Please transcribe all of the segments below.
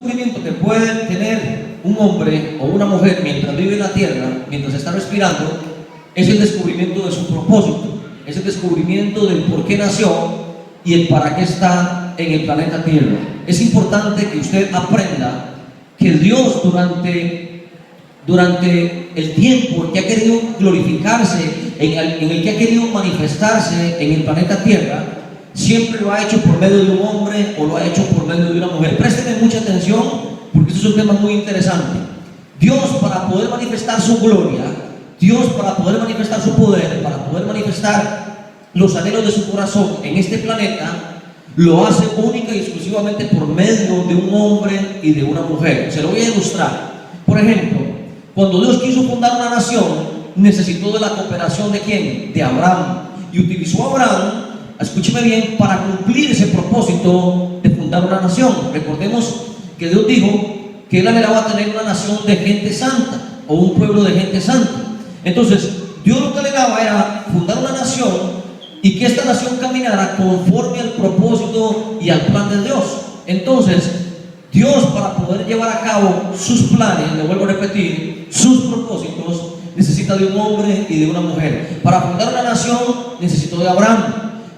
descubrimiento que puede tener un hombre o una mujer mientras vive en la tierra, mientras está respirando, es el descubrimiento de su propósito, es el descubrimiento del por qué nació y el para qué está en el planeta Tierra. Es importante que usted aprenda que Dios durante el tiempo en que ha querido glorificarse, en el que ha querido manifestarse en el planeta Tierra, siempre lo ha hecho por medio de un hombre o lo ha hecho por medio de una mujer. Présteme mucha atención porque este es un tema muy interesante. Dios, para poder manifestar su gloria, Dios, para poder manifestar su poder, para poder manifestar los anhelos de su corazón en este planeta, lo hace única y exclusivamente por medio de un hombre y de una mujer. Se lo voy a ilustrar. Por ejemplo, cuando Dios quiso fundar una nación, necesitó de la cooperación ¿de quién? De Abraham. Y utilizó a Abraham, escúcheme bien, para cumplir ese propósito de fundar una nación. Recordemos que Dios dijo que Él anhelaba tener una nación de gente santa, o un pueblo de gente santa. Entonces, Dios lo que anhelaba era fundar una nación y que esta nación caminara conforme al propósito y al plan de Dios. Entonces, Dios, para poder llevar a cabo sus planes, le vuelvo a repetir, sus propósitos, necesita de un hombre y de una mujer. Para fundar una nación, necesitó de Abraham.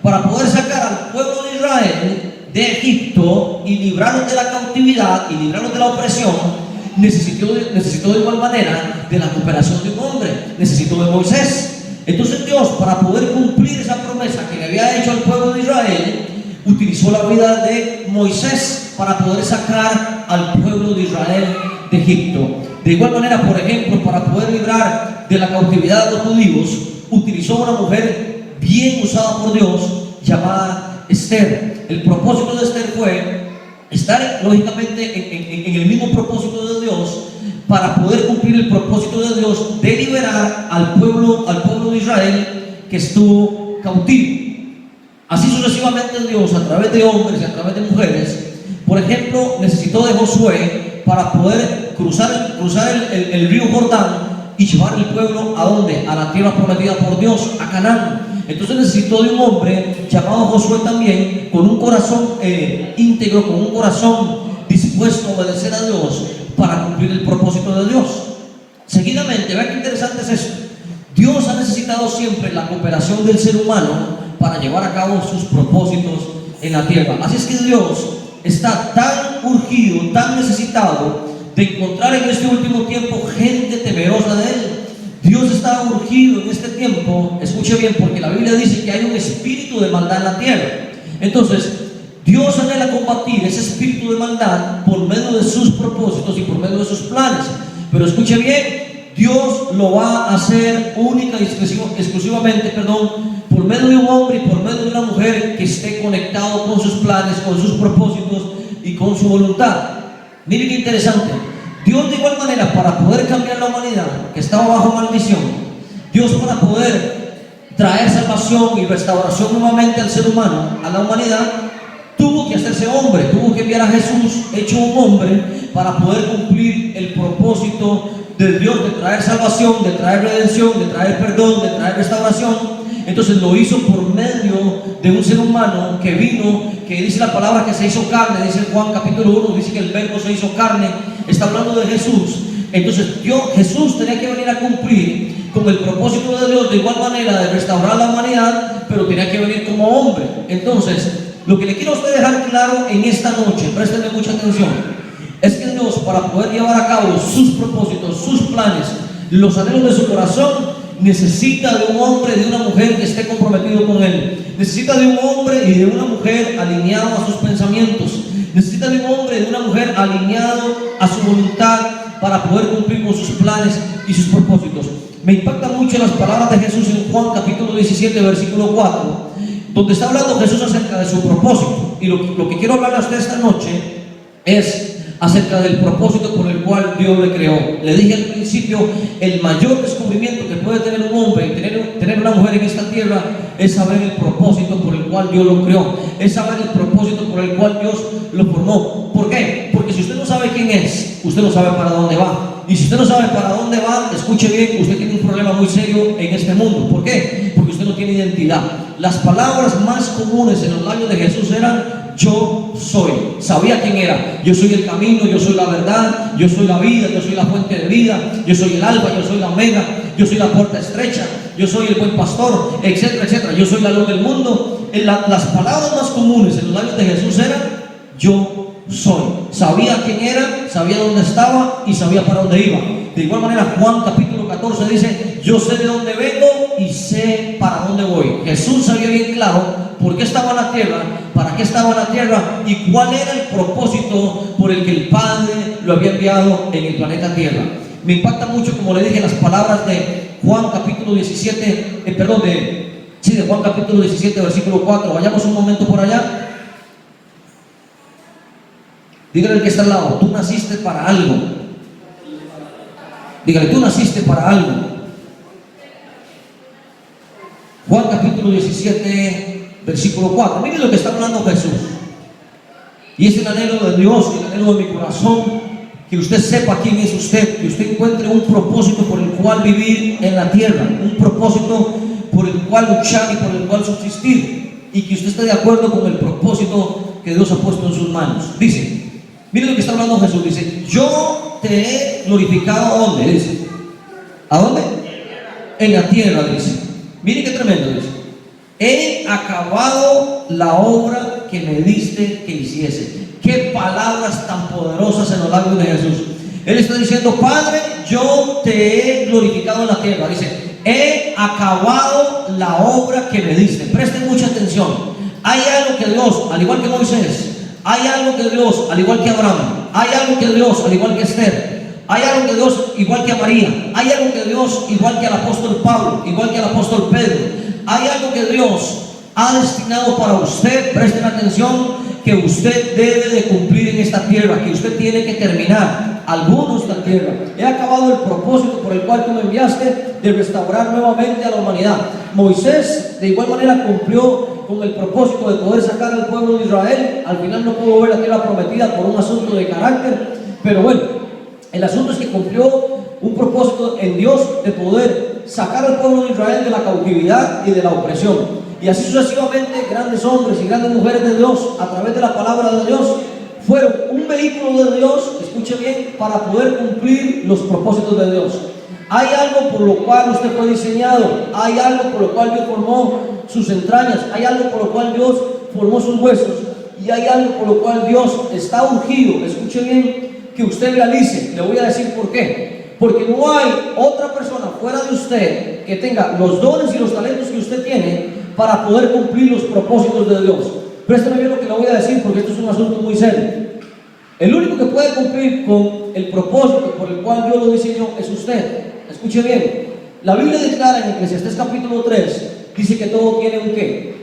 Para poder sacar al pueblo de Israel de Egipto y librarlos de la cautividad y librarlos de la opresión, necesitó de igual manera de la cooperación de un hombre, necesitó de Moisés. Entonces Dios, para poder cumplir esa promesa que le había hecho al pueblo de Israel, utilizó la vida de Moisés para poder sacar al pueblo de Israel de Egipto. De igual manera, por ejemplo, para poder librar de la cautividad de los judíos, utilizó a una mujer bien usada por Dios llamada Esther. El propósito de Esther fue estar lógicamente en el mismo propósito de Dios, para poder cumplir el propósito de Dios de liberar al pueblo de Israel que estuvo cautivo. Así sucesivamente Dios, a través de hombres y a través de mujeres, por ejemplo, necesitó de Josué para poder cruzar el río Jordán y llevar el pueblo ¿a dónde? A la tierra prometida por Dios, a Canaán. Entonces necesitó de un hombre llamado Josué también, con un corazón íntegro, con un corazón dispuesto a obedecer a Dios para cumplir el propósito de Dios. Seguidamente, vean qué interesante es esto. Dios ha necesitado siempre la cooperación del ser humano para llevar a cabo sus propósitos en la tierra. Así es que Dios está tan urgido, tan necesitado de encontrar en este último tiempo gente temerosa de Él. Dios está urgido en este tiempo, escuche bien, porque la Biblia dice que hay un espíritu de maldad en la tierra. Entonces, Dios anhela combatir ese espíritu de maldad por medio de sus propósitos y por medio de sus planes. Pero escuche bien, Dios lo va a hacer única y exclusivamente, por medio de un hombre y por medio de una mujer que esté conectado con sus planes, con sus propósitos y con su voluntad. Miren qué interesante. Dios de igual manera, para poder cambiar la humanidad que estaba bajo maldición, Dios, para poder traer salvación y restauración nuevamente al ser humano, a la humanidad, tuvo que hacerse hombre, tuvo que enviar a Jesús hecho un hombre para poder cumplir el propósito de Dios de traer salvación, de traer redención, de traer perdón, de traer restauración. Entonces lo hizo por medio de un ser humano que vino, que dice la palabra que se hizo carne, dice Juan capítulo 1, dice que el verbo se hizo carne, está hablando de Jesús. Entonces Jesús tenía que venir a cumplir con el propósito de Dios de igual manera de restaurar la humanidad, pero tenía que venir como hombre. Entonces, lo que le quiero a usted dejar claro en esta noche, préstenme mucha atención, es que Dios, para poder llevar a cabo sus propósitos, sus planes, los anhelos de su corazón, necesita de un hombre y de una mujer que esté comprometido con Él. Necesita de un hombre y de una mujer alineado a sus pensamientos. Necesita de un hombre y de una mujer alineado a su voluntad para poder cumplir con sus planes y sus propósitos. Me impactan mucho las palabras de Jesús en Juan capítulo 17, versículo 4, donde está hablando Jesús acerca de su propósito. Y lo que quiero hablarle a usted esta noche es acerca del propósito por el cual Dios le creó. Le dije al principio, el mayor descubrimiento que puede tener un hombre y tener una mujer en esta tierra es saber el propósito por el cual Dios lo creó, es saber el propósito por el cual Dios lo formó. ¿Por qué? Porque si usted no sabe quién es, usted no sabe para dónde va. Y si usted no sabe para dónde va, escuche bien, usted tiene un problema muy serio en este mundo. ¿Por qué? Porque usted no tiene identidad. las palabras más comunes en los labios de Jesús eran: yo soy. Sabía quién era. Yo soy el camino, yo soy la verdad, yo soy la vida, yo soy la fuente de vida, yo soy el alfa, yo soy la omega, yo soy la puerta estrecha, yo soy el buen pastor, etcétera, etcétera. Yo soy la luz del mundo. Las palabras más comunes en los labios de Jesús eran: yo soy. Sabía quién era, sabía dónde estaba y sabía para dónde iba. De igual manera, Juan capítulo 14 dice: yo sé de dónde vengo y sé para dónde voy. Jesús sabía bien claro por qué estaba en la tierra, para qué estaba en la tierra y cuál era el propósito por el que el Padre lo había enviado en el planeta Tierra. Me impacta mucho, como le dije, las palabras de Juan capítulo 17, de Juan capítulo 17, versículo 4. Vayamos un momento por allá. Dígale al que está al lado: tú naciste para algo. Dígale: tú naciste para algo. Juan capítulo 17, versículo 4. Miren lo que está hablando Jesús. Y es el anhelo de Dios, el anhelo de mi corazón, que usted sepa quién es usted, que usted encuentre un propósito por el cual vivir en la tierra, un propósito por el cual luchar y por el cual subsistir, y que usted esté de acuerdo con el propósito que Dios ha puesto en sus manos. Dice, miren lo que está hablando Jesús. Dice: yo te he glorificado. ¿A dónde? Dice: ¿a dónde? En la tierra, dice. Miren qué tremendo, dice: he acabado la obra que me diste que hiciese. Qué palabras tan poderosas en los labios de Jesús. Él está diciendo: Padre, yo te he glorificado en la tierra. Dice: he acabado la obra que me diste. Presten mucha atención. Hay algo que Dios, al igual que Moisés, hay algo que Dios, al igual que Abraham, hay algo que Dios, al igual que Esther, hay algo que Dios, igual que a María, hay algo que Dios, igual que al apóstol Pablo, igual que al apóstol Pedro, hay algo que Dios ha destinado para usted. Presten atención, que usted debe de cumplir en esta tierra, que usted tiene que terminar. Algunos de la tierra: he acabado el propósito por el cual tú me enviaste, de restaurar nuevamente a la humanidad. Moisés de igual manera cumplió con el propósito de poder sacar al pueblo de Israel. Al final no pudo ver la tierra prometida por un asunto de carácter, pero bueno, el asunto es que cumplió un propósito en Dios de poder sacar al pueblo de Israel de la cautividad y de la opresión. Y así sucesivamente, grandes hombres y grandes mujeres de Dios, a través de la palabra de Dios, fueron un vehículo de Dios, escuche bien, para poder cumplir los propósitos de Dios. Hay algo por lo cual usted fue diseñado, hay algo por lo cual Dios formó sus entrañas, hay algo por lo cual Dios formó sus huesos, y hay algo por lo cual Dios está ungido, escuche bien, que usted realice. Le voy a decir por qué. Porque no hay otra persona fuera de usted que tenga los dones y los talentos que usted tiene para poder cumplir los propósitos de Dios. Préstame bien lo que le voy a decir, porque esto es un asunto muy serio. El único que puede cumplir con el propósito por el cual Dios lo diseñó es usted. Escuche bien. La Biblia declara en Eclesiastés capítulo 3, dice que todo tiene un qué.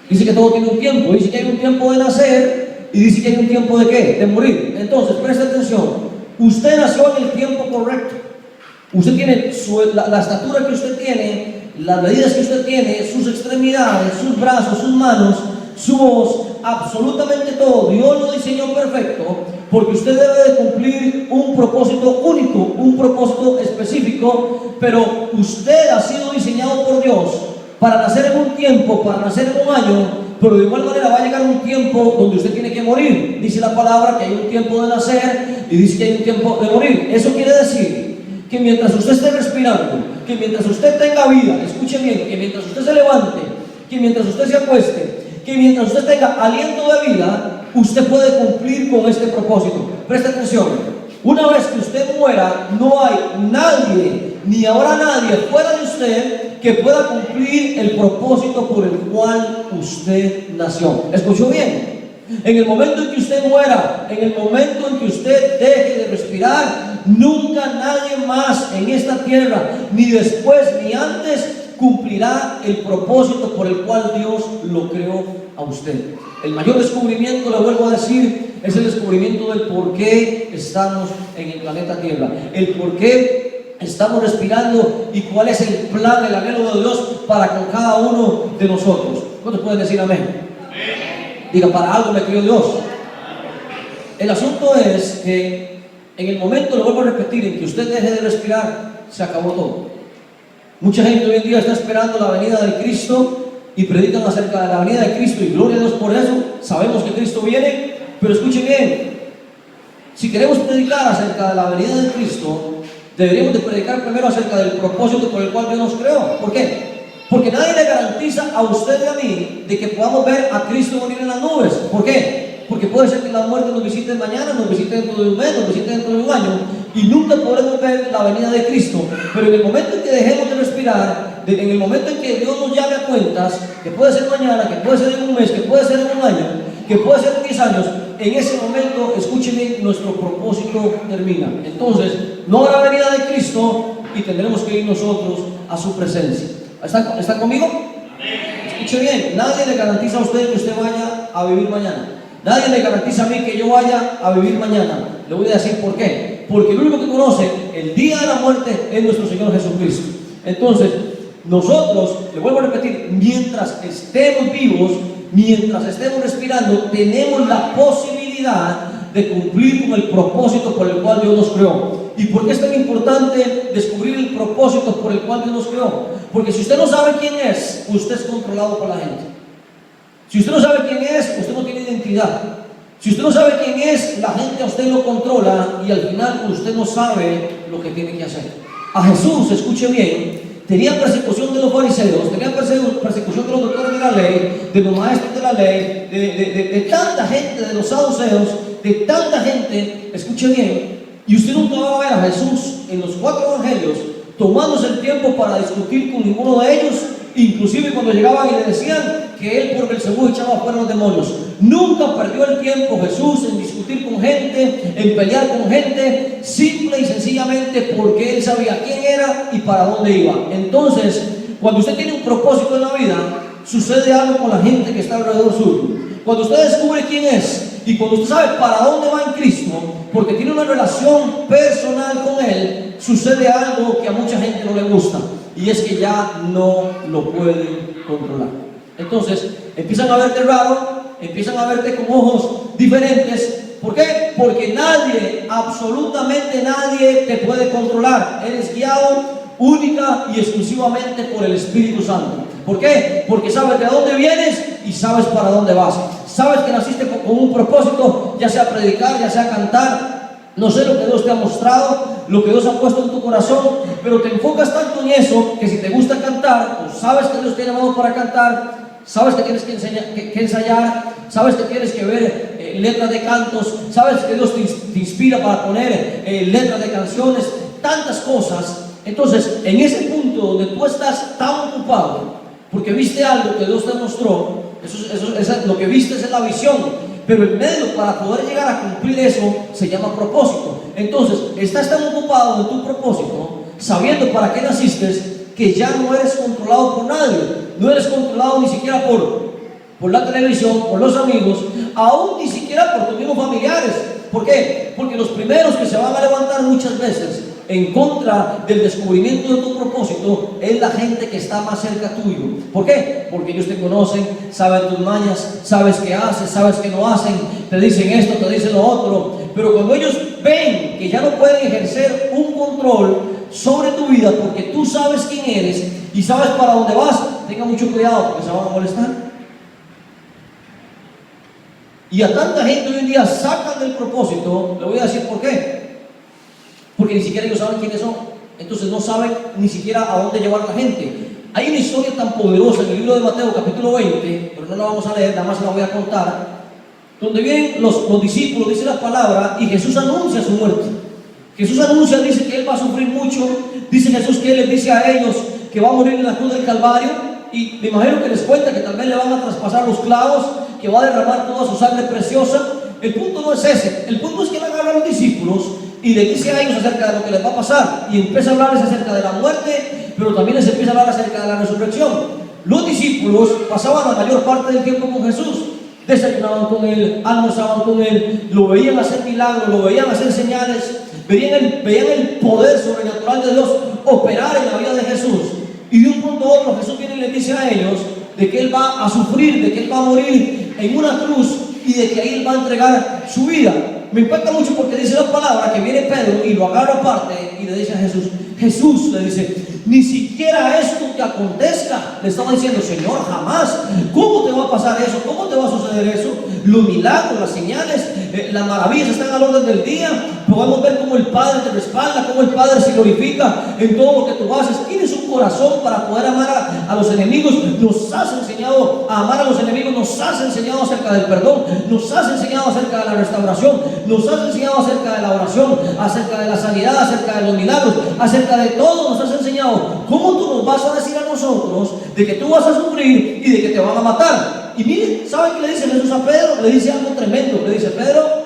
Dice que todo tiene un tiempo. Dice que hay un tiempo de nacer y dice que hay un tiempo de qué, de morir. Entonces, preste atención. Usted nació en el tiempo correcto. Usted tiene la estatura que usted tiene, las medidas que usted tiene, sus extremidades, sus brazos, sus manos, su voz, absolutamente todo. Dios lo diseñó perfecto, porque usted debe de cumplir un propósito único, un propósito específico, pero usted ha sido diseñado por Dios para nacer en un tiempo, para nacer en un año, pero de igual manera va a llegar un tiempo donde usted tiene que morir. Dice la palabra que hay un tiempo de nacer y dice que hay un tiempo de morir. Eso quiere decir que mientras usted esté respirando, que mientras usted tenga vida, escuche bien, que mientras usted se levante, que mientras usted se acueste, que mientras usted tenga aliento de vida, usted puede cumplir con este propósito. Presta atención. Una vez que usted muera, no hay nadie, ni habrá nadie fuera de usted que pueda cumplir el propósito por el cual usted nació. ¿Escuchó bien? En el momento en que usted muera, en el momento en que usted deje de respirar, nunca nadie más en esta tierra, ni después ni antes, cumplirá el propósito por el cual Dios lo creó a usted. El mayor descubrimiento, le vuelvo a decir, es el descubrimiento del por qué estamos en el planeta Tierra, el por qué estamos respirando y cuál es el plan, el anhelo de Dios para con cada uno de nosotros. ¿Cuántos pueden decir amén? Diga, para algo me crió Dios. El asunto es que en el momento, lo vuelvo a repetir, en que usted deje de respirar, se acabó todo. Mucha gente hoy en día está esperando la venida del Cristo y predican acerca de la venida de Cristo, y gloria a Dios por eso, sabemos que Cristo viene, pero escuchen bien, si queremos predicar acerca de la venida de Cristo, deberíamos de predicar primero acerca del propósito por el cual Dios nos creó. ¿Por qué? Porque nadie le garantiza a usted y a mí de que podamos ver a Cristo venir en las nubes. ¿Por qué? Porque puede ser que la muerte nos visite mañana, nos visite dentro de un mes, nos visite dentro de un año, y nunca podremos ver la venida de Cristo. Pero en el momento en que dejemos de respirar, en el momento en que Dios nos llame a cuentas, que puede ser mañana, que puede ser en un mes, que puede ser en un año, que puede ser en 10 años, en ese momento, escúchenme, nuestro propósito termina. Entonces, no habrá venida de Cristo y tendremos que ir nosotros a su presencia. ¿Están conmigo? Escuche bien, nadie le garantiza a usted que usted vaya a vivir mañana. Nadie le garantiza a mí que yo vaya a vivir mañana. Le voy a decir por qué. Porque el único que conoce el día de la muerte es nuestro Señor Jesucristo. Entonces, nosotros, le vuelvo a repetir, mientras estemos vivos, mientras estemos respirando, tenemos la posibilidad de cumplir con el propósito por el cual Dios nos creó. ¿Y por qué es tan importante descubrir el propósito por el cual Dios nos creó? Porque si usted no sabe quién es, usted es controlado por la gente. Si usted no sabe quién es, usted no tiene identidad. Si usted no sabe quién es, la gente a usted lo controla y al final usted no sabe lo que tiene que hacer. A Jesús, escuche bien, tenía persecución de los fariseos, tenía persecución de los doctores de la ley, de los maestros de la ley, de tanta gente, de los saduceos, de tanta gente, escuche bien, y usted nunca va a ver a Jesús en los 4 evangelios tomándose el tiempo para discutir con ninguno de ellos, inclusive cuando llegaban y le decían que él por Belcebú echaba fuera los demonios. Nunca perdió el tiempo Jesús en discutir con gente, en pelear con gente, simple y sencillamente porque él sabía quién era y para dónde iba. Entonces, cuando usted tiene un propósito en la vida, sucede algo con la gente que está alrededor suyo. Cuando usted descubre quién es y cuando usted sabe para dónde va en Cristo, porque tiene una relación personal con Él, sucede algo que a mucha gente no le gusta, y es que ya no lo pueden controlar. Entonces, empiezan a verte raro, empiezan a verte con ojos diferentes. ¿Por qué? Porque nadie, absolutamente nadie te puede controlar. Eres guiado única y exclusivamente por el Espíritu Santo. ¿Por qué? Porque sabes de dónde vienes y sabes para dónde vas. Sabes que naciste con un propósito, ya sea predicar, ya sea cantar. No sé lo que Dios te ha mostrado, lo que Dios ha puesto en tu corazón, pero te enfocas tanto en eso que si te gusta cantar, pues sabes que Dios te ha llamado para cantar, sabes que tienes que ensayar, sabes que tienes que ver letras de cantos, sabes que Dios te inspira para poner letras de canciones, tantas cosas. Entonces, en ese punto donde tú estás tan ocupado, porque viste algo que Dios te mostró, lo que viste es la visión. Pero el medio para poder llegar a cumplir eso se llama propósito. Entonces, estás tan ocupado en tu propósito, sabiendo para qué naciste, que ya no eres controlado por nadie. No eres controlado ni siquiera por la televisión, por los amigos, aún ni siquiera por tus mismos familiares. ¿Por qué? Porque los primeros que se van a levantar muchas veces en contra del descubrimiento de tu propósito es la gente que está más cerca tuyo. ¿Por qué? Porque ellos te conocen, saben tus mañas, sabes qué haces, sabes qué no hacen, te dicen esto, te dicen lo otro. Pero cuando ellos ven que ya no pueden ejercer un control sobre tu vida porque tú sabes quién eres y sabes para dónde vas, tenga mucho cuidado porque se van a molestar. Y a tanta gente hoy en día sacan del propósito. Le voy a decir por qué. Porque ni siquiera ellos saben quiénes son. Entonces no saben ni siquiera a dónde llevar a la gente. Hay una historia tan poderosa en el libro de Mateo capítulo 20, pero no la vamos a leer, nada más la voy a contar, donde vienen los discípulos, dice la palabra, y Jesús anuncia su muerte. Jesús anuncia, dice que Él va a sufrir mucho. Dice Jesús que Él les dice a ellos que va a morir en la cruz del Calvario, y me imagino que les cuenta que también le van a traspasar los clavos, que va a derramar toda su sangre preciosa. El punto no es ese. El punto es que Él agarra a los discípulos y les dice a ellos acerca de lo que les va a pasar, y empieza a hablarles acerca de la muerte, pero también les empieza a hablar acerca de la resurrección. Los discípulos pasaban la mayor parte del tiempo con Jesús, desayunaban con Él, almorzaban con Él, lo veían hacer milagros, lo veían hacer señales, veían el poder sobrenatural de Dios operar en la vida de Jesús. Y de un punto a otro Jesús viene y les dice a ellos de que Él va a sufrir, de que Él va a morir en una cruz y de que ahí Él va a entregar su vida. Me impacta mucho porque dice la palabra que viene Pedro y lo agarra aparte y le dice a Jesús, le dice, ni siquiera esto te acontezca. Le estaba diciendo, Señor, jamás. ¿Cómo te va a pasar eso? ¿Cómo te va a suceder eso? Los milagros, las señales, las maravillas están al orden del día. Podemos ver cómo el Padre te respalda, cómo el Padre se glorifica en todo lo que tú haces. Tienes un corazón para poder amar a los enemigos. Nos has enseñado a amar a los enemigos, nos has enseñado acerca del perdón, nos has enseñado acerca de la restauración, nos has enseñado acerca de la oración, acerca de la sanidad, acerca de los milagros, acerca de todo nos has enseñado. ¿Cómo tú nos vas a decir a nosotros de que tú vas a sufrir y de que te van a matar? Y miren, ¿saben qué le dice Jesús a Pedro? Le dice algo tremendo. Le dice, Pedro,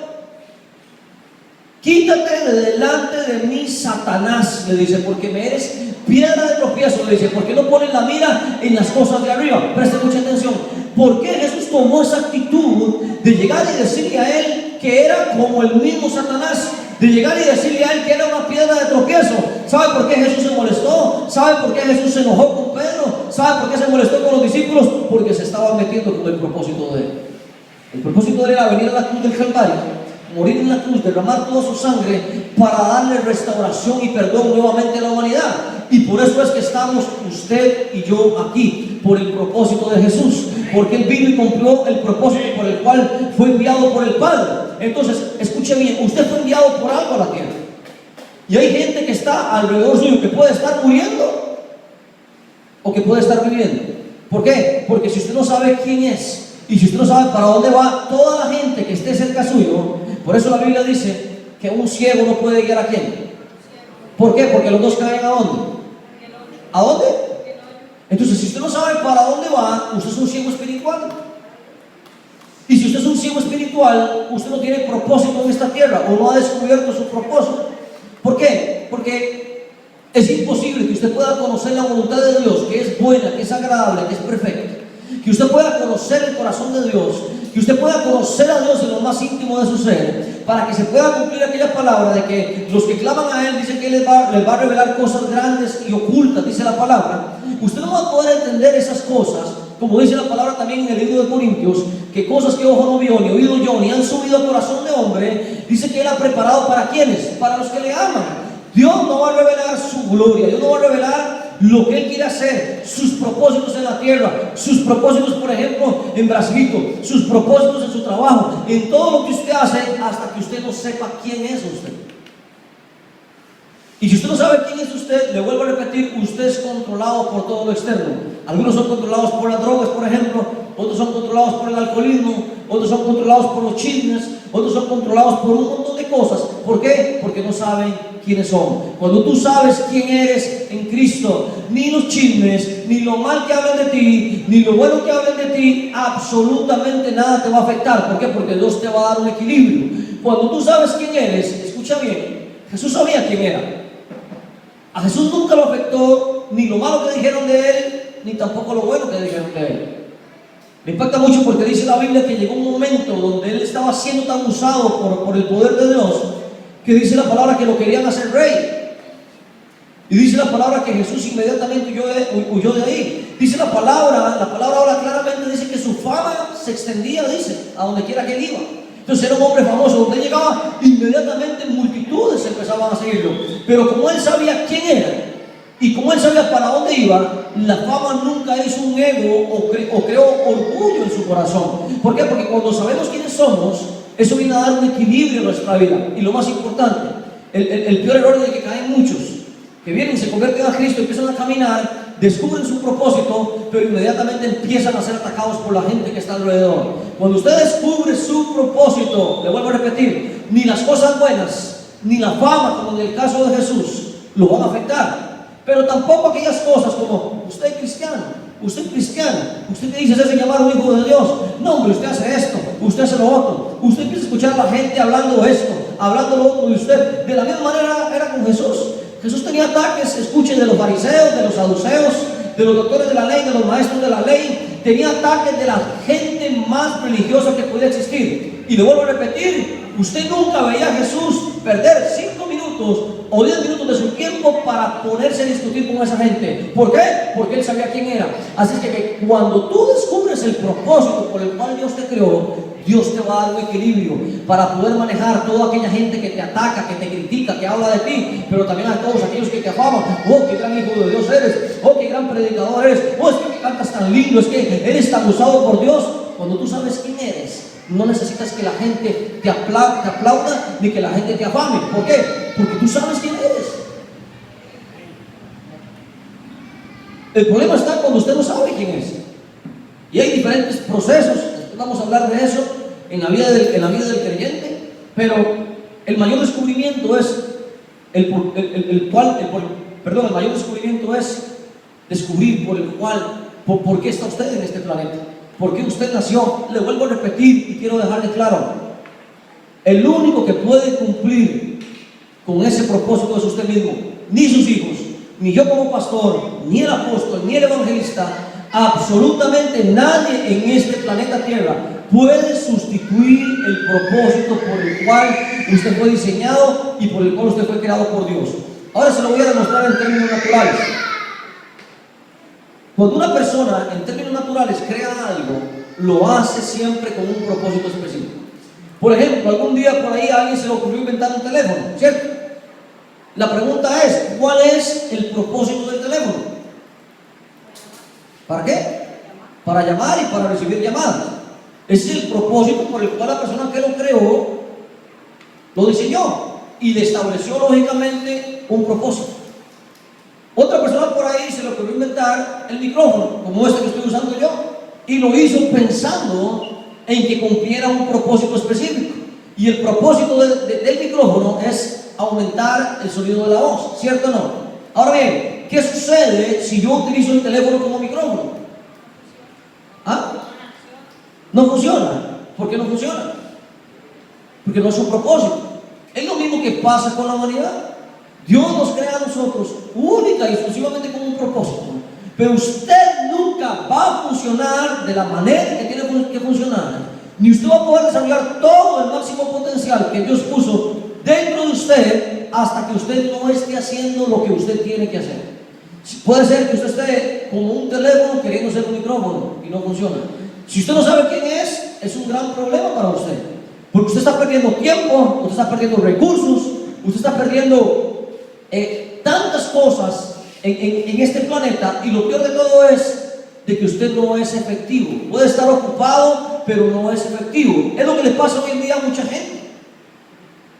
quítate de delante de mí, Satanás, le dice, porque me eres piedra de tropiezo. Le dice, ¿por qué no pones la mira en las cosas de arriba? Preste mucha atención. ¿Por qué Jesús tomó esa actitud de llegar y decirle a él que era como el mismo Satanás? De llegar y decirle a él que era una piedra de tropiezo. ¿Sabe por qué Jesús se molestó? ¿Sabe por qué Jesús se enojó con Pedro? ¿Sabe por qué se molestó con los discípulos? Porque se estaba metiendo con el propósito de él. El propósito de él era venir a la cruz del Calvario, morir en la cruz, derramar toda su sangre para darle restauración y perdón nuevamente a la humanidad. Y por eso es que estamos usted y yo aquí, por el propósito de Jesús, porque Él vino y cumplió el propósito por el cual fue enviado por el Padre. Entonces, escuche bien, usted fue enviado por algo a la tierra. Y hay gente que está alrededor suyo que puede estar muriendo o que puede estar viviendo. ¿Por qué? Porque si usted no sabe quién es y si usted no sabe para dónde va, toda la gente que esté cerca suyo, por eso la Biblia dice que un ciego no puede guiar a quién. ¿Por qué? Porque los dos caen ¿a dónde? ¿A dónde? Entonces, si usted no sabe para dónde va, usted es un ciego espiritual. Y si usted es un ciego espiritual, usted no tiene propósito en esta tierra o no ha descubierto su propósito. ¿Por qué? Porque es imposible que usted pueda conocer la voluntad de Dios, que es buena, que es agradable, que es perfecta. Que usted pueda conocer el corazón de Dios, que usted pueda conocer a Dios en lo más íntimo de su ser, para que se pueda cumplir aquella palabra de que los que claman a Él, dice que Él les va a revelar cosas grandes y ocultas, dice la palabra. Usted no va a poder entender esas cosas, como dice la palabra también en el libro de Corintios, que cosas que ojo no vio, ni oído yo, ni han subido al corazón de hombre, dice que Él ha preparado ¿para quiénes? Para los que le aman. Dios no va a revelar su gloria, Dios no va a revelar lo que Él quiere hacer, sus propósitos en la tierra, sus propósitos, por ejemplo, en Brasilito, sus propósitos en su trabajo, en todo lo que usted hace, hasta que usted no sepa quién es usted. Y si usted no sabe quién es usted, le vuelvo a repetir, usted es controlado por todo lo externo. Algunos son controlados por las drogas, por ejemplo, otros son controlados por el alcoholismo, otros son controlados por los chismes, otros son controlados por un montón de cosas. ¿Por qué? Porque no saben quiénes son. Cuando tú sabes quién eres en Cristo, ni los chismes, ni lo mal que hablan de ti, ni lo bueno que hablan de ti, absolutamente nada te va a afectar. ¿Por qué? Porque Dios te va a dar un equilibrio. Cuando tú sabes quién eres, escucha bien, Jesús sabía quién era. A Jesús nunca lo afectó ni lo malo que dijeron de Él, ni tampoco lo bueno que dijeron de Él. Me impacta mucho porque dice la Biblia que llegó un momento donde Él estaba siendo tan usado por el poder de Dios, que dice la palabra que lo querían hacer rey. Y dice la palabra que Jesús inmediatamente huyó de ahí. Dice la palabra ahora claramente dice que su fama se extendía, dice, a donde quiera que Él iba. Entonces era un hombre famoso, donde él llegaba, inmediatamente multitudes empezaban a seguirlo. Pero como él sabía quién era y como él sabía para dónde iba, la fama nunca hizo un ego o creó orgullo en su corazón. ¿Por qué? Porque cuando sabemos quiénes somos, eso viene a dar un equilibrio en nuestra vida. Y lo más importante, el peor error del que caen muchos, que vienen, se convierten a Cristo, empiezan a caminar, descubren su propósito, pero inmediatamente empiezan a ser atacados por la gente que está alrededor. Cuando usted descubre su propósito, le vuelvo a repetir, ni las cosas buenas, ni la fama, como en el caso de Jesús, lo van a afectar. Pero tampoco aquellas cosas como, usted es cristiano, usted que dice se hace llamar un hijo de Dios. No, hombre, usted hace esto, usted hace lo otro. Usted empieza a escuchar a la gente hablando esto, hablando lo otro de usted. De la misma manera era con Jesús. Jesús tenía ataques, escuchen, de los fariseos, de los saduceos, de los doctores de la ley, de los maestros de la ley. Tenía ataques de la gente más religiosa que podía existir. Y le vuelvo a repetir, usted nunca veía a Jesús perder 5 minutos o 10 minutos de su tiempo para ponerse a discutir con esa gente. ¿Por qué? Porque él sabía quién era. Así es que cuando tú descubres el propósito por el cual Dios te creó, Dios te va a dar un equilibrio para poder manejar toda aquella gente que te ataca, que te critica, que habla de ti, pero también a todos aquellos que te afaman. Oh, qué gran hijo de Dios eres, oh, qué gran predicador eres, oh, es que cantas tan lindo, es que eres tan usado por Dios. Cuando tú sabes quién eres, no necesitas que la gente te aplauda ni que la gente te afame. ¿Por qué? Porque tú sabes quién eres. El problema está cuando usted no sabe quién es. Y hay diferentes procesos, vamos a hablar de eso en la vida del creyente, pero el mayor descubrimiento es el mayor descubrimiento es descubrir por qué está usted en este planeta, por qué usted nació. Le vuelvo a repetir y quiero dejarle claro, el único que puede cumplir con ese propósito es usted mismo, ni sus hijos, ni yo como pastor, ni el apóstol, ni el evangelista. Absolutamente nadie en este planeta Tierra puede sustituir el propósito por el cual usted fue diseñado y por el cual usted fue creado por Dios. Ahora se lo voy a demostrar en términos naturales. Cuando una persona en términos naturales crea algo, lo hace siempre con un propósito específico. Por ejemplo, algún día por ahí a alguien se le ocurrió inventar un teléfono, ¿cierto? La pregunta es, ¿cuál es el propósito del teléfono? ¿Para qué? Para llamar y para recibir llamadas. Ese es el propósito por el cual la persona que lo creó lo diseñó y le estableció lógicamente un propósito. Otra persona por ahí se le ocurrió inventar el micrófono, como este que estoy usando yo, y lo hizo pensando en que cumpliera un propósito específico. Y el propósito del micrófono es aumentar el sonido de la voz, ¿cierto o no? Ahora bien, ¿qué sucede si yo utilizo el teléfono como micrófono? ¿Ah? No funciona. ¿Por qué no funciona? Porque no es un propósito. Es lo mismo que pasa con la humanidad. Dios nos crea a nosotros única y exclusivamente con un propósito. Pero usted nunca va a funcionar de la manera que tiene que funcionar. Ni usted va a poder desarrollar todo el máximo potencial que Dios puso dentro de usted hasta que usted no esté haciendo lo que usted tiene que hacer. Puede ser que usted esté como un teléfono queriendo ser un micrófono y no funciona. Si usted no sabe quién es un gran problema para usted. Porque usted está perdiendo tiempo, usted está perdiendo recursos, usted está perdiendo tantas cosas en este planeta, y lo peor de todo es de que usted no es efectivo. Puede estar ocupado, pero no es efectivo. Es lo que le pasa hoy en día a mucha gente.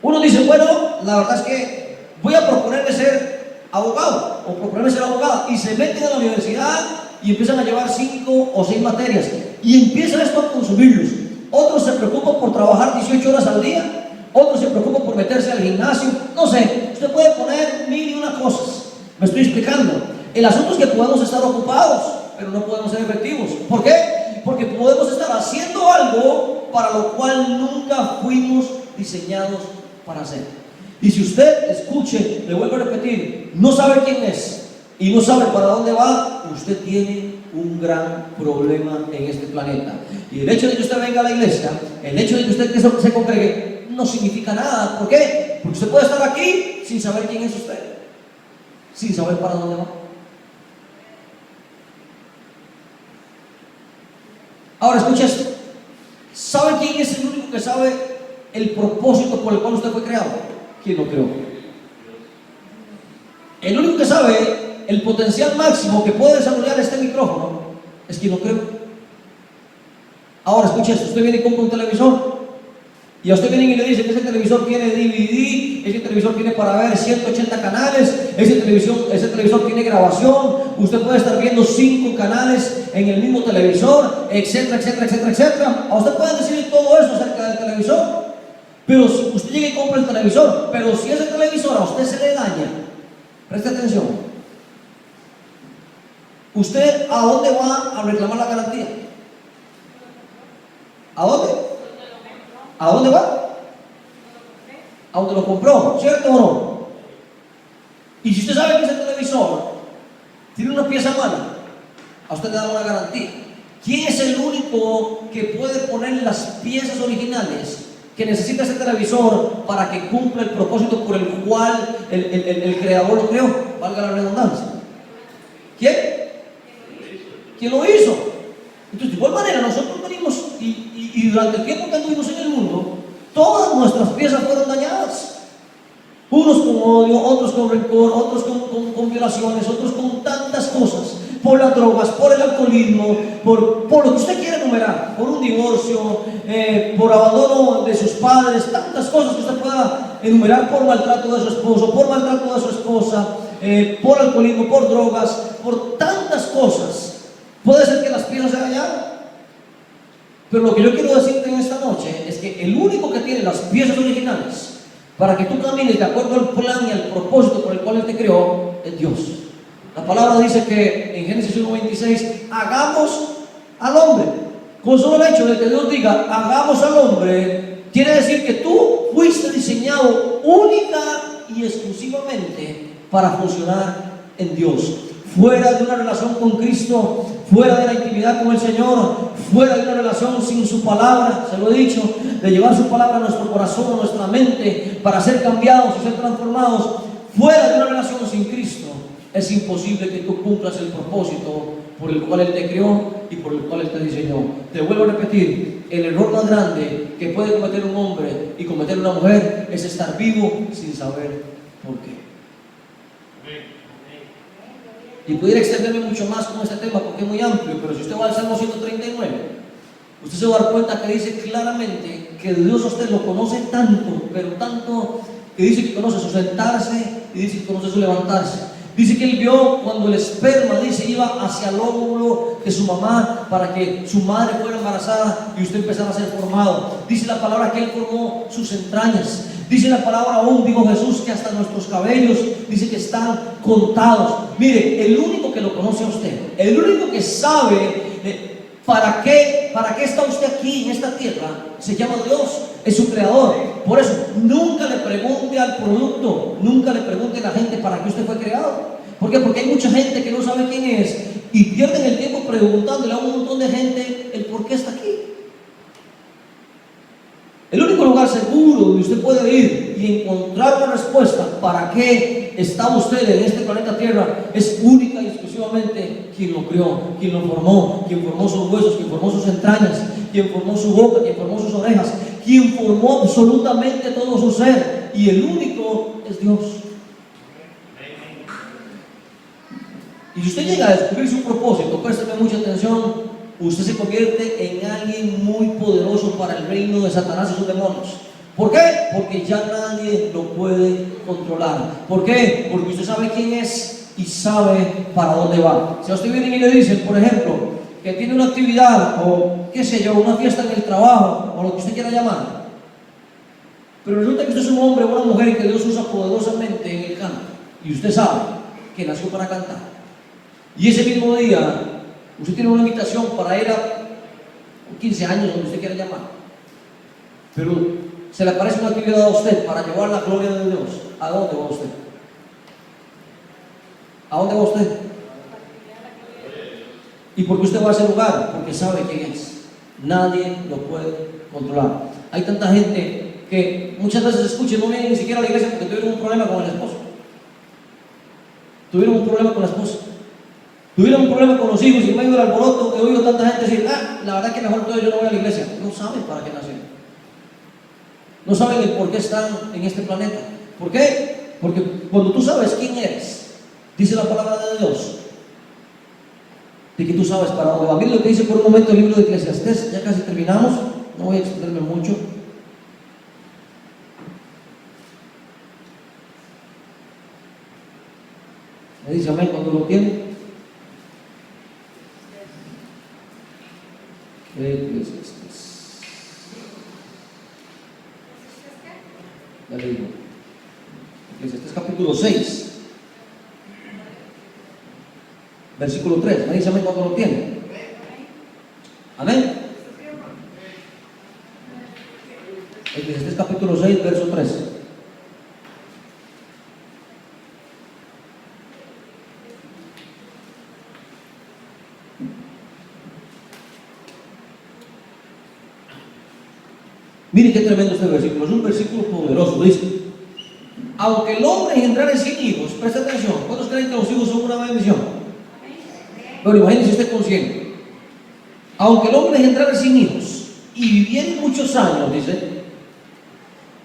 Uno dice, bueno, la verdad es que voy a proponerme ser abogado o proponerme ser abogada, y se meten a la universidad y empiezan a llevar 5 o 6 materias y empieza esto a consumirlos. Otros se preocupan por trabajar 18 horas al día, otros se preocupan por meterse al gimnasio, no sé, usted puede poner 1000 y una cosas. Me estoy explicando. El asunto es que podemos estar ocupados, pero no podemos ser efectivos. ¿Por qué? Porque podemos estar haciendo algo para lo cual nunca fuimos diseñados para hacer. Y si usted, escuche, le vuelvo a repetir, no sabe quién es y no sabe para dónde va, usted tiene un gran problema en este planeta. Y el hecho de que usted venga a la iglesia, el hecho de que usted se congregue, no significa nada. ¿Por qué? Porque usted puede estar aquí sin saber quién es usted, sin saber para dónde va. Ahora escucha esto. ¿Sabe quién es el único que sabe el propósito por el cual usted fue creado? ¿Quién lo creó? El único que sabe el potencial máximo que puede desarrollar este micrófono es quien lo creó. Ahora escuche esto. Usted viene y compra un televisor y a usted vienen y le dicen que ese televisor tiene DVD, ese televisor tiene para ver 180 canales, ese televisor tiene grabación, usted puede estar viendo 5 canales en el mismo televisor, etcétera, etcétera, etcétera, etcétera. A usted puede decir todo eso acerca del televisor, pero si usted llega y compra el televisor, pero si ese televisor a usted se le daña, preste atención, ¿usted a dónde va a reclamar la garantía? ¿A dónde? ¿A dónde va? A donde lo compró, ¿cierto o no? Y si usted sabe que ese televisor tiene una pieza mala, a usted le dan una garantía. ¿Quién es el único que puede poner las piezas originales que necesita ese televisor para que cumpla el propósito por el cual el creador lo creó? Valga la redundancia. ¿Quién? ¿Quién lo hizo? Entonces, de igual manera, nosotros venimos y durante el tiempo que anduvimos en el mundo, todas nuestras piezas fueron dañadas. Unos con odio, otros con rencor, otros con violaciones, otros con tantas cosas, por las drogas, por el alcoholismo, por lo que usted quiera enumerar, por un divorcio, por abandono de sus padres, tantas cosas que usted pueda enumerar, por maltrato de su esposo, por maltrato de su esposa, por alcoholismo, por drogas, por tantas cosas. Puede ser que las piezas se dañaron. Pero lo que yo quiero decirte en esta noche es que el único que tiene las piezas originales para que tú camines de acuerdo al plan y al propósito por el cual Él te creó es Dios. La palabra dice que en Génesis 1:26, hagamos al hombre. Con solo el hecho de que Dios diga, hagamos al hombre, quiere decir que tú fuiste diseñado única y exclusivamente para funcionar en Dios. Fuera de una relación con Cristo, fuera de la intimidad con el Señor, fuera de una relación sin su palabra, se lo he dicho, de llevar su palabra a nuestro corazón, a nuestra mente, para ser cambiados y ser transformados, fuera de una relación sin Cristo, es imposible que tú cumplas el propósito por el cual Él te creó y por el cual Él te diseñó. Te vuelvo a repetir, el error más grande que puede cometer un hombre y cometer una mujer es estar vivo sin saber por qué. Y pudiera extenderme mucho más con este tema porque es muy amplio, pero si usted va al Salmo 139, usted se va a dar cuenta que dice claramente que Dios a usted lo conoce tanto, pero tanto, que dice que conoce su sentarse y dice que conoce su levantarse. Dice que Él vio cuando el esperma, dice, iba hacia el óvulo de su mamá para que su madre fuera embarazada y usted empezara a ser formado. Dice la palabra que Él formó sus entrañas. Dice la palabra aún, dijo Jesús, que hasta nuestros cabellos, dice que están contados. Mire, el único que lo conoce a usted, el único que sabe para qué está usted aquí en esta tierra, se llama Dios, es su creador. Por eso, nunca le pregunte al producto, nunca le pregunte a la gente para qué usted fue creado. ¿Por qué? Porque hay mucha gente que no sabe quién es y pierden el tiempo preguntándole a un montón de gente el por qué está aquí. El único lugar seguro donde usted puede ir y encontrar una respuesta para qué está usted en este planeta Tierra es única y exclusivamente quien lo creó, quien lo formó, quien formó sus huesos, quien formó sus entrañas, quien formó su boca, quien formó sus orejas, quien formó absolutamente todo su ser, y el único es Dios. Y si usted llega a descubrir su propósito, présteme mucha atención, usted se convierte en alguien muy poderoso para el reino de Satanás y sus demonios. ¿Por qué? Porque ya nadie lo puede controlar. ¿Por qué? Porque usted sabe quién es y sabe para dónde va. Si a usted vienen y le dicen, por ejemplo, que tiene una actividad o qué sé yo, una fiesta en el trabajo o lo que usted quiera llamar, pero resulta que usted es un hombre o una mujer que Dios usa poderosamente en el canto y usted sabe que nació para cantar, y ese mismo día usted tiene una invitación para ir a 15 años, donde usted quiera llamar, pero se le aparece una actividad a usted para llevar la gloria de Dios. ¿A dónde va usted? ¿A dónde va usted? ¿Y por qué usted va a ese lugar? Porque sabe quién es. Nadie lo puede controlar. Hay tanta gente que muchas veces escuchen, no vienen ni siquiera a la iglesia porque tuvieron un problema con el esposo. Tuvieron un problema con la esposa. Tuvieron un problema con los hijos y en medio del alboroto he oído tanta gente decir, la verdad que mejor todo yo no voy a la iglesia. No saben para qué nacieron. No saben el por qué están en este planeta. ¿Por qué? Porque cuando tú sabes quién eres, dice la palabra de Dios, de que tú sabes para dónde va. Miren lo que dice por un momento el libro de Eclesiastés, ya casi terminamos, no voy a extenderme mucho. Me dice amén cuando lo tiene. Ya le digo. Eclesiastés capítulo 6, versículo 3. Me dice amén cuando lo tiene. Amén. Eclesiastés capítulo 6, verso 3. Miren qué tremendo este versículo, es un versículo poderoso. Dice, aunque el hombre engendrare 100 hijos, presta atención, ¿cuántos creen que los hijos son una bendición? Bueno, imagínense usted consciente. Aunque el hombre engendrare 100 hijos y vivieren muchos años, dice,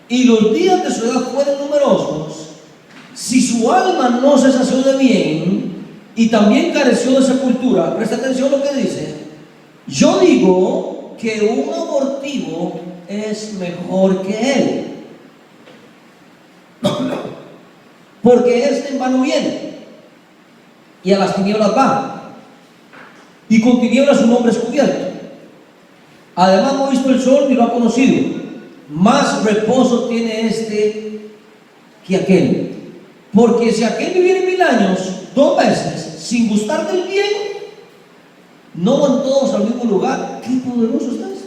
y los días de su edad fueren numerosos, si su alma no se sació de bien y también careció de sepultura, presta atención a lo que dice, yo digo que un abortivo es mejor que él, porque este en vano viene y a las tinieblas va, y con tinieblas su nombre es cubierto. Además no ha visto el sol ni lo ha conocido, más reposo tiene este que aquel. Porque si aquel viviera 1000 años 2 veces sin gustar del bien, no van todos al mismo lugar. ¡Qué poderoso está eso!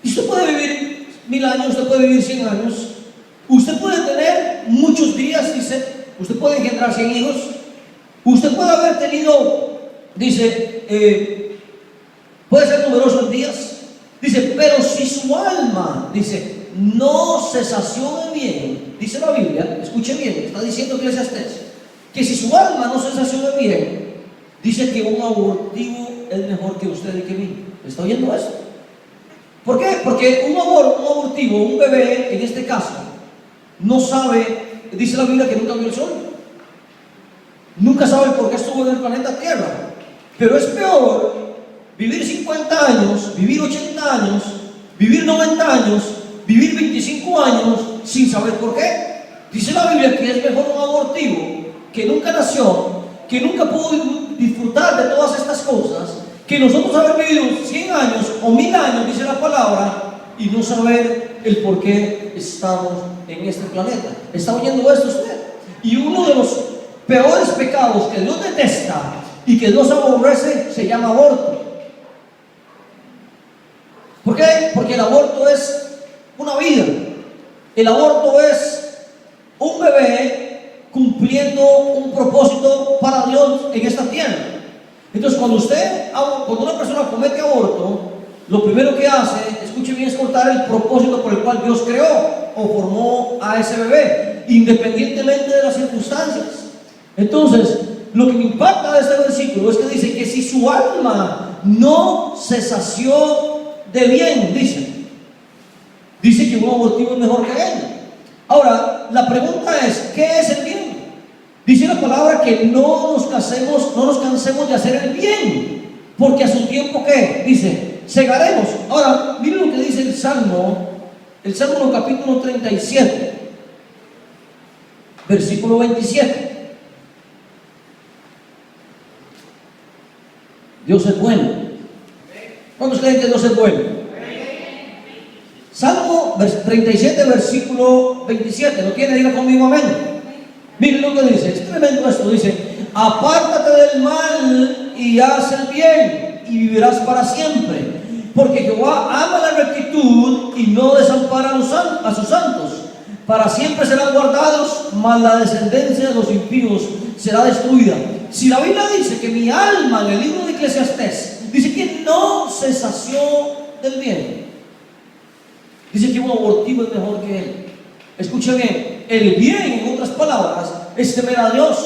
Y usted puede vivir 1000 años, usted puede vivir 100 años, usted puede tener muchos días, dice, usted puede engendrar 100 hijos, usted puede haber tenido, dice, puede ser numerosos días, dice, pero si su alma, dice, no se sació de bien, dice la Biblia, escuche bien, está diciendo Eclesiastés, que si su alma no se sació de bien, dice que un abortivo es mejor que usted y que mí. ¿Está oyendo eso? ¿Por qué? Porque un abortivo, un bebé en este caso, no sabe, dice la Biblia que nunca vio el sol, nunca sabe por qué estuvo en el planeta Tierra, pero es peor vivir 50 años, vivir 80 años, vivir 90 años, vivir 25 años sin saber por qué. Dice la Biblia que es mejor un abortivo que nunca nació, que nunca pudo disfrutar de todas estas cosas, que nosotros haber vivido 100 años o 1000 años, dice la palabra, y no saber el por qué estamos en este planeta. ¿Está oyendo esto usted? Y uno de los peores pecados que Dios detesta y que Dios aborrece se llama aborto. ¿Por qué? Porque el aborto es una vida. El aborto es un bebé cumpliendo un propósito para Dios en esta tierra. Entonces, cuando una persona comete aborto, lo primero que hace, escuche bien, es cortar el propósito por el cual Dios creó o formó a ese bebé, independientemente de las circunstancias. Entonces, lo que me impacta de este versículo es que dice que si su alma no se sació de bien, dice que un abortivo es mejor que él. Ahora, la pregunta es, ¿qué es el bien? Dice la palabra que no nos cansemos de hacer el bien, porque a su tiempo, ¿qué? Dice, segaremos. Ahora, miren lo que dice el Salmo capítulo 37, versículo 27. Dios es bueno. ¿Cuántos creen que Dios es bueno? Salmo 37, versículo 27. ¿Lo tiene? Diga conmigo amén. Miren lo que dice, es tremendo esto. Dice, apártate del mal y haz el bien y vivirás para siempre. Porque Jehová ama la rectitud y no desampara a sus santos. Para siempre serán guardados, mas la descendencia de los impíos será destruida. Si la Biblia dice que mi alma, en el libro de Eclesiastés, dice que no se sació del bien, dice que un abortivo es mejor que él. Escuche bien, el bien, en otras palabras, es temer a Dios.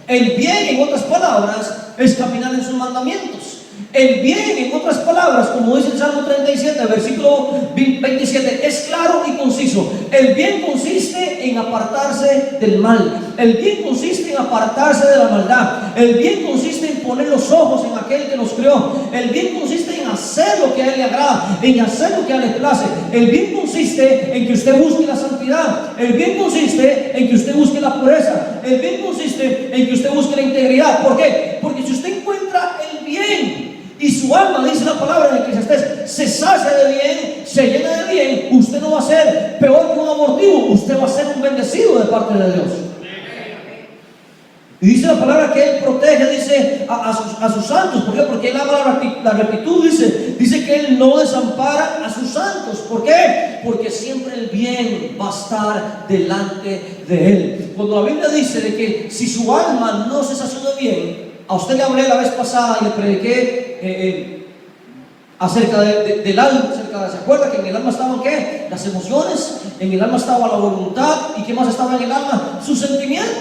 El bien, en otras palabras, es caminar en sus mandamientos. El bien, en otras palabras, como dice el Salmo 37, versículo 27, es claro y conciso. El bien consiste en apartarse del mal. El bien consiste en apartarse de la maldad. El bien consiste en poner los ojos en aquel que nos creó. El bien consiste en hacer lo que a él le agrada, en hacer lo que a él le place. El bien consiste en que usted busque la santidad. El bien consiste en que usted busque la pureza. El bien consiste en que usted busque la integridad. ¿Por qué? Porque si usted encuentra el bien y su alma, dice la palabra en Eclesiastés, se sacia de bien, se llena de bien, usted no va a ser peor que un abortivo, usted va a ser un bendecido de parte de Dios. Y dice la palabra que Él protege, dice, a sus santos. ¿Por qué? Porque Él ama la rectitud, dice que Él no desampara a sus santos. ¿Por qué? Porque siempre el bien va a estar delante de Él. Cuando la Biblia dice de que si su alma no se sació de bien, a usted le hablé la vez pasada y le prediqué acerca del alma, ¿se acuerda que en el alma estaban qué? Las emociones, en el alma estaba la voluntad, y ¿qué más estaba en el alma? Sus sentimientos.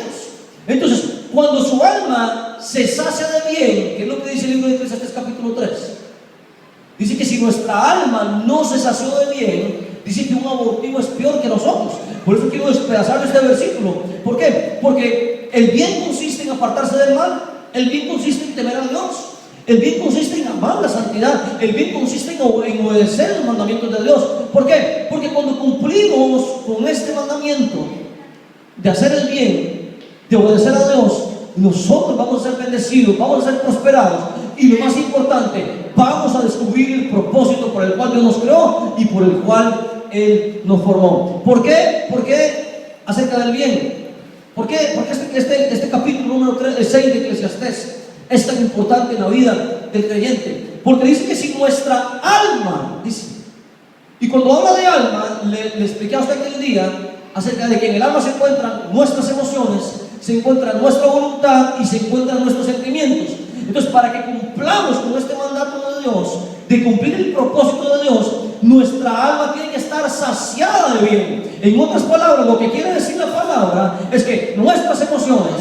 Entonces, cuando su alma se sacia de bien, que es lo que dice el libro de Eclesiastés capítulo 3, dice que si nuestra alma no se sació de bien, dice que un abortivo es peor que nosotros. Por eso quiero despedazar este versículo. ¿Por qué? Porque el bien consiste en apartarse del mal. El bien consiste en temer a Dios. El bien consiste en amar la santidad. El bien consiste en obedecer los mandamientos de Dios. ¿Por qué? Porque cuando cumplimos con este mandamiento de hacer el bien, de obedecer a Dios, nosotros vamos a ser bendecidos, vamos a ser prosperados. Y lo más importante, vamos a descubrir el propósito por el cual Dios nos creó y por el cual Él nos formó. ¿Por qué? ¿Por qué acerca del bien? ¿Por qué? Porque este capítulo número 6 de Eclesiastés es tan importante en la vida del creyente. Porque dice que si nuestra alma, dice, y cuando habla de alma, le expliqué a usted aquel día acerca de que en el alma se encuentran nuestras emociones, se encuentra nuestra voluntad y se encuentran nuestros sentimientos. Entonces, para que cumplamos con este mandato de Dios, de cumplir el propósito de Dios, nuestra alma tiene que estar saciada de bien. En otras palabras, lo que quiere decir la palabra es que nuestras emociones,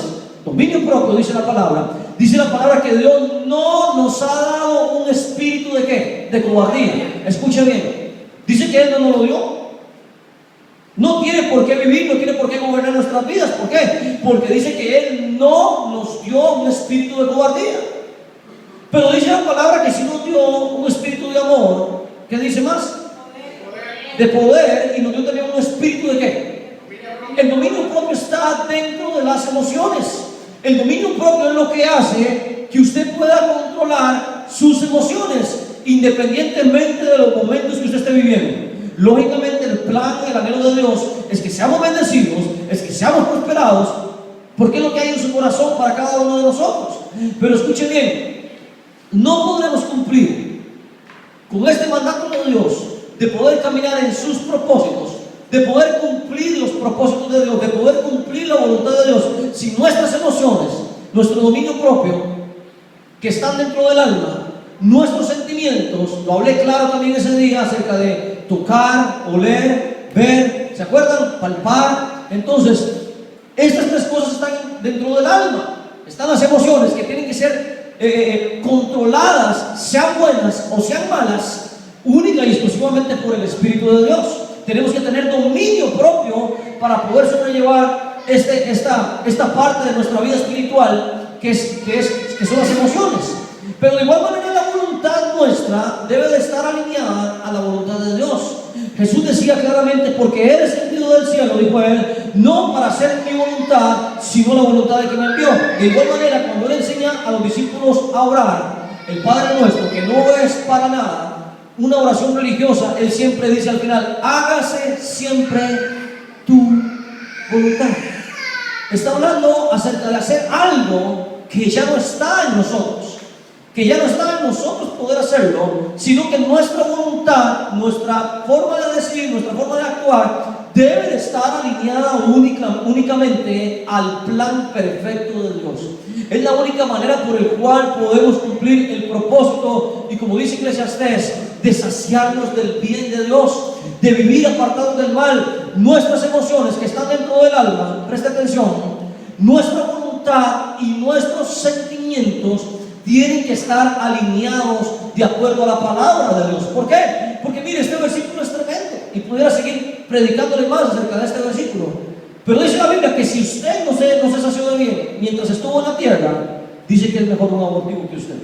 dominio propio, dice la palabra que Dios no nos ha dado un espíritu de ¿qué? De cobardía. Escuche bien, dice que Él no nos lo dio. No tiene por qué vivir, no tiene por qué gobernar nuestras vidas. ¿Por qué? Porque dice que Él no nos dio un espíritu de cobardía. Pero dice la palabra que sí nos dio un espíritu de amor. ¿Qué dice más? De poder. Y nos dio también un espíritu de ¿qué? El dominio propio está dentro de las emociones. El dominio propio es lo que hace que usted pueda controlar sus emociones independientemente de los momentos que usted esté viviendo. Lógicamente el plan y el anhelo de Dios es que seamos bendecidos, es que seamos prosperados, porque es lo que hay en su corazón para cada uno de nosotros. Pero escuche bien, no podremos cumplir con este mandato de Dios de poder caminar en sus propósitos, de poder cumplir los propósitos de Dios, de poder cumplir la voluntad de Dios, si nuestras emociones, nuestro dominio propio, que están dentro del alma, nuestros sentimientos, lo hablé claro también ese día acerca de tocar, oler, ver, ¿se acuerdan? Palpar. Entonces, estas tres cosas están dentro del alma. Están las emociones que tienen que ser controladas, sean buenas o sean malas, única y exclusivamente por el Espíritu de Dios. Tenemos que tener dominio propio para poder sobrellevar esta parte de nuestra vida espiritual que son las emociones. Pero de igual manera la voluntad nuestra debe de estar alineada a la voluntad de Dios. Jesús decía claramente, porque he descendido del cielo, dijo Él, no para hacer mi voluntad, sino la voluntad de quien me envió. De igual manera, cuando Él enseña a los discípulos a orar, el Padre Nuestro, que no es para nada una oración religiosa, Él siempre dice al final, hágase siempre tu voluntad. Está hablando acerca de hacer algo que ya no está en nosotros, que ya no está en nosotros poder hacerlo, sino que nuestra voluntad, nuestra forma de decidir, nuestra forma de actuar debe de estar alineada únicamente al plan perfecto de Dios. Es la única manera por la cual podemos cumplir el propósito y, como dice Eclesiastés, de saciarnos del bien de Dios, de vivir apartados del mal. Nuestras emociones que están dentro del alma, presta atención, nuestra voluntad y nuestros sentimientos tienen que estar alineados de acuerdo a la palabra de Dios. ¿Por qué? Porque mire, este versículo es tremendo y pudiera seguir predicándole más acerca de este versículo. Pero dice la Biblia que si usted no se sació de bien mientras estuvo en la tierra, dice que es mejor un abortivo que usted.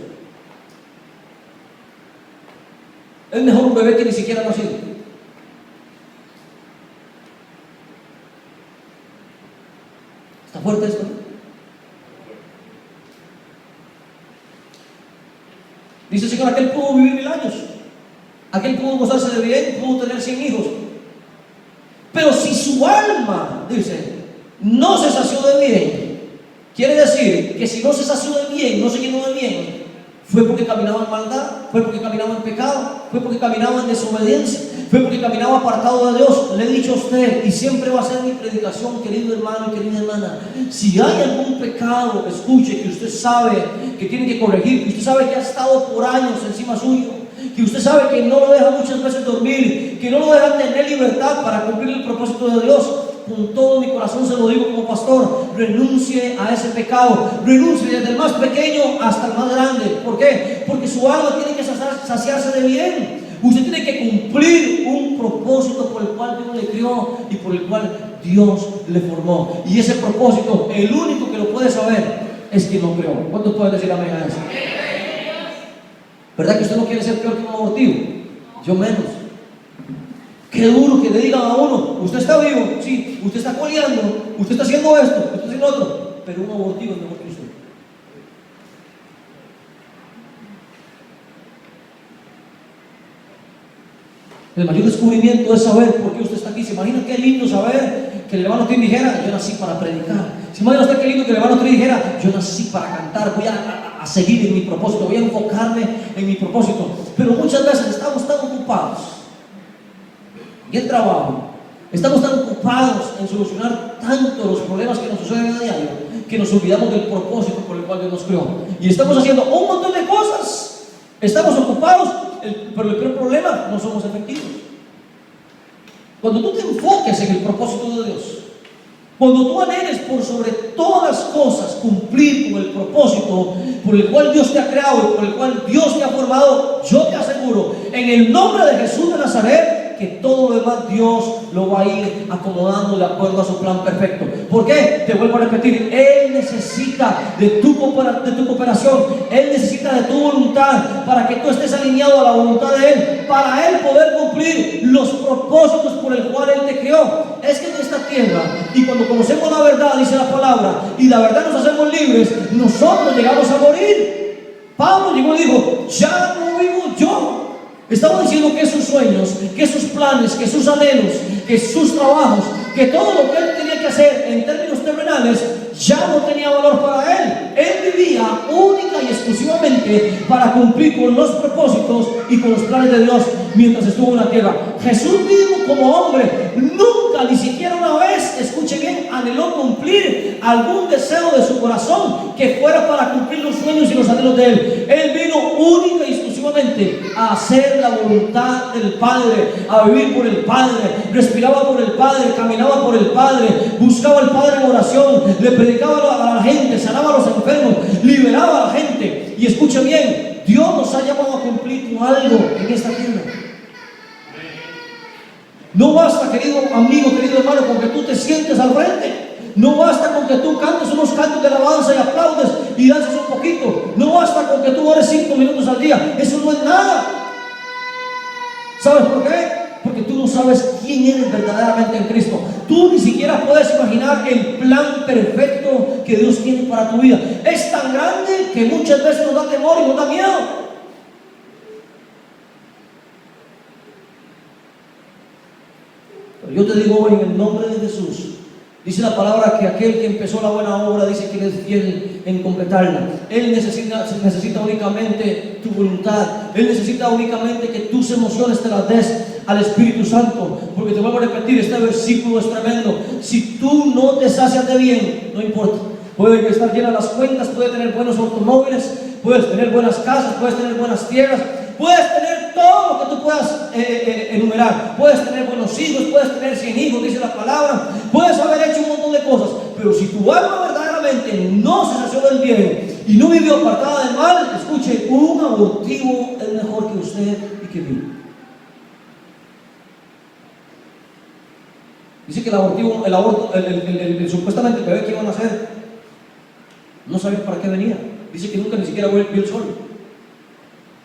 Es mejor un bebé que ni siquiera ha nacido. ¿Está fuerte esto? Dice el Señor, aquel pudo vivir 1000 años, aquel pudo gozarse de bien, pudo tener 100 hijos. Pero si su alma, dice, no se sació de bien, quiere decir que si no se sació de bien, no se llenó de bien, fue porque caminaba en maldad, fue porque caminaba en pecado, fue porque caminaba en desobediencia, fue porque caminaba apartado de Dios. Le he dicho a usted, y siempre va a ser mi predicación, querido hermano y querida hermana, si hay algún pecado, escuche, que usted sabe que tiene que corregir, que usted sabe que ha estado por años encima suyo, que usted sabe que no lo deja muchas veces dormir, que no lo deja tener libertad para cumplir el propósito de Dios, con todo mi corazón se lo digo como pastor, renuncie a ese pecado, renuncie desde el más pequeño hasta el más grande. ¿Por qué? Porque su alma tiene que saciarse de bien. Usted tiene que cumplir un propósito por el cual Dios le crió y por el cual Dios le formó. Y ese propósito, el único que lo puede saber es quien lo creó. ¿Cuántos pueden decir amén a eso? ¿Verdad que usted no quiere ser peor que un abortivo? Yo menos. Qué duro que le digan a uno, usted está vivo, sí, usted está coleando, usted está haciendo esto, usted está haciendo otro, pero un abortivo es mejor que usted. El mayor descubrimiento es saber por qué usted está aquí. ¿Se imagina qué lindo saber que el hermano Tim dijera, yo nací para predicar? ¿Se imagina usted qué lindo que el hermano Tim dijera, yo nací para cantar, voy a seguir en mi propósito, voy a enfocarme en mi propósito? Pero muchas veces estamos tan ocupados en el trabajo, estamos tan ocupados en solucionar tanto los problemas que nos suceden a diario, que nos olvidamos del propósito por el cual Dios nos creó. Y estamos haciendo un montón de cosas, estamos ocupados, pero el peor problema, no somos efectivos. Cuando tú te enfoques en el propósito de Dios, cuando tú anheles por sobre todas las cosas cumplir con el propósito por el cual Dios te ha creado y por el cual Dios te ha formado, yo te aseguro, en el nombre de Jesús de Nazaret, que todo lo demás Dios lo va a ir acomodando de acuerdo a su plan perfecto. ¿Por qué? Te vuelvo a repetir, Él necesita de tu cooperación, Él necesita de tu voluntad para que tú estés alineado a la voluntad de Él, para Él poder cumplir los propósitos por el cual Él te creó. Es que en esta tierra, y cuando conocemos la verdad, dice la palabra, y la verdad nos hacemos libres, nosotros llegamos a morir. Pablo llegó y dijo, ya no vivo yo. Estaba diciendo que sus sueños, que sus planes, que sus anhelos, que sus trabajos, que todo lo que él tenía que hacer en términos terrenales ya no tenía valor para él. Él vivía única y exclusivamente para cumplir con los propósitos y con los planes de Dios mientras estuvo en la tierra. Jesús mismo como hombre nunca, ni siquiera una vez, escuche bien, anheló cumplir algún deseo de su corazón que fuera para cumplir los sueños y los anhelos de él. Él vino única y exclusivamente a hacer la voluntad del Padre, a vivir por el Padre, respiraba por el Padre, caminaba por el Padre, buscaba al Padre en oración, le predicaba a la gente, sanaba a los enfermos, liberaba a la gente. Y escuche bien, Dios nos ha llamado a cumplir con algo en esta tierra. No basta, querido amigo, querido hermano, con que tú te sientes al frente. No basta con que tú cantes unos cantos de alabanza y aplaudes y danzas un poquito. No basta con que tú ores 5 minutos al día. Eso no es nada. ¿Sabes por qué? Porque tú no sabes quién eres verdaderamente en Cristo. Tú ni siquiera puedes imaginar el plan perfecto que Dios tiene para tu vida. Es tan grande que muchas veces nos da temor y nos da miedo. Pero yo te digo hoy en el nombre de Jesús, dice la palabra que aquel que empezó la buena obra dice que Él es fiel en completarla. Él necesita únicamente tu voluntad. Él necesita únicamente que tus emociones te las des al Espíritu Santo. Porque te vuelvo a repetir, este versículo es tremendo. Si tú no te sacias de bien, no importa. Puede estar llenas las cuentas, puedes tener buenos automóviles, puedes tener buenas casas, puedes tener buenas tierras, puedes tener todo lo que tú puedas enumerar. Puedes tener buenos hijos, puedes tener 100 hijos, dice la palabra. Puedes haber hecho un montón de cosas, pero si tu alma verdaderamente no se sació del bien y no vivió apartada del mal, escuche, un abortivo es mejor que usted y que mí. Dice que el aborto, supuestamente el bebé que iban a hacer, no sabía para qué venía. Dice que nunca ni siquiera vio el sol.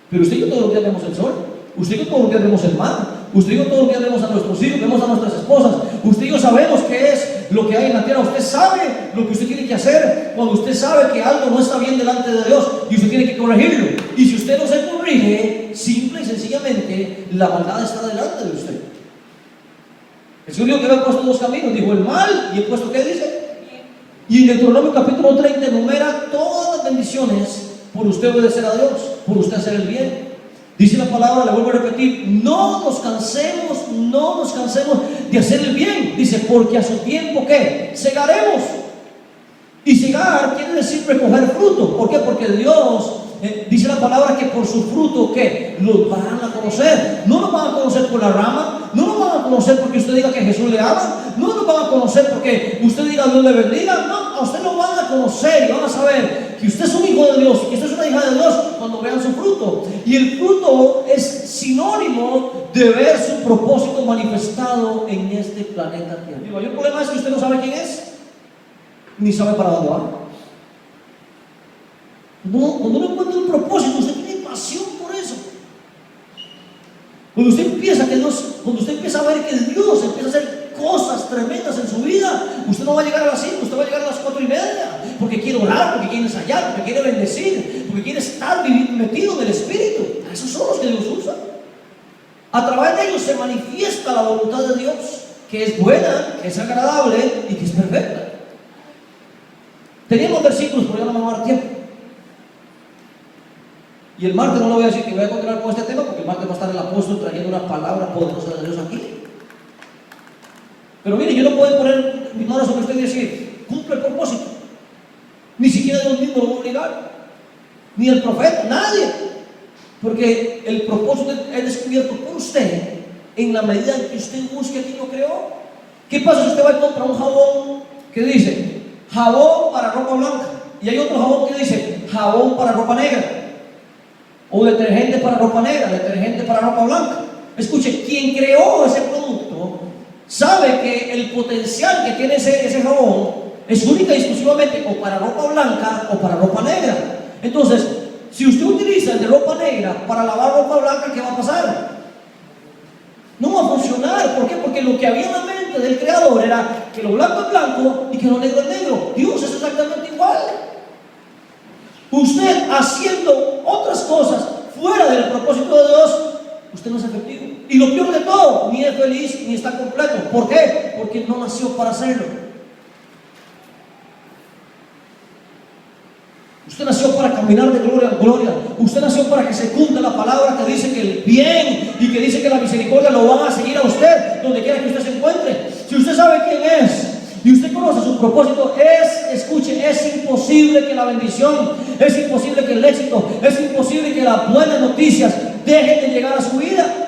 Pero usted y yo todos los días vemos el sol. Usted y yo todos los días vemos el mar. Usted y yo todos los días vemos a nuestros hijos, vemos a nuestras esposas. Usted y yo sabemos qué es lo que hay en la tierra. Usted sabe lo que usted tiene que hacer cuando usted sabe que algo no está bien delante de Dios y usted tiene que corregirlo. Y si usted no se corrige, simple y sencillamente la maldad está delante de usted. El Señor dijo que había puesto 2 caminos. Dijo el mal y he puesto, ¿qué dice? Y en Deuteronomio capítulo 30 enumera todas las bendiciones por usted obedecer a Dios, por usted hacer el bien. Dice la palabra, le vuelvo a repetir, no nos cansemos de hacer el bien. Dice, porque a su tiempo, ¿qué? Segaremos. Y segar quiere decir recoger fruto. ¿Por qué? Porque Dios, dice la palabra que por su fruto, ¿qué? Los van a conocer. No los van a conocer por la rama, no los van a conocer porque usted diga que Jesús le ama, no lo van a conocer porque usted diga Dios le bendiga, no, a usted lo van a conocer y van a saber que usted es un hijo de Dios y que usted es una hija de Dios cuando vean su fruto. Y el fruto es sinónimo de ver su propósito manifestado en este planeta Tierra. El mayor problema es que usted no sabe quién es, ni sabe para dónde va. Cuando uno encuentra un propósito, usted tiene pasión por eso. Cuando usted empieza a ver que Dios empieza a hacer cosas tremendas en su vida, usted no va a llegar a las 5, usted va a llegar a las 4:30, porque quiere orar, porque quiere ensayar, porque quiere bendecir, porque quiere estar metido en el Espíritu. Esos son los que Dios usa. A través de ellos se manifiesta la voluntad de Dios, que es buena, que es agradable y que es perfecta. Teníamos versículos, pero ya no me va a dar tiempo. Y el martes no le voy a decir que voy a continuar con este tema, porque el martes va a estar el apóstol trayendo una palabra poderosa de Dios aquí. Pero mire, yo no puedo poner mis manos sobre usted y decir, cumple el propósito. Ni siquiera Dios mismo lo va a obligar, ni el profeta, nadie. Porque el propósito es descubierto por usted en la medida en que usted busque a quien lo creó. ¿Qué pasa si usted va a comprar un jabón que dice jabón para ropa blanca y hay otro jabón que dice jabón para ropa negra? O detergente para ropa negra, detergente para ropa blanca. Escuche, quien creó ese producto sabe que el potencial que tiene ese jabón es única y exclusivamente o para ropa blanca o para ropa negra. Entonces, si usted utiliza el de ropa negra para lavar ropa blanca, ¿qué va a pasar? No va a funcionar. ¿Por qué? Porque lo que había en la mente del creador era que lo blanco es blanco y que lo negro es negro. Dios es exactamente igual. Usted haciendo otras cosas fuera del propósito de Dios, usted no es efectivo. Y lo peor de todo, ni es feliz ni está completo. ¿Por qué? Porque no nació para hacerlo. Usted nació para caminar de gloria en gloria. Usted nació para que se cumpla la palabra que dice que el bien y que dice que la misericordia lo van a seguir a usted donde quiera que usted se encuentre. Si usted sabe quién es y usted conoce su propósito, escuche, es imposible que la bendición, es imposible que el éxito, es imposible que las buenas noticias dejen de llegar a su vida.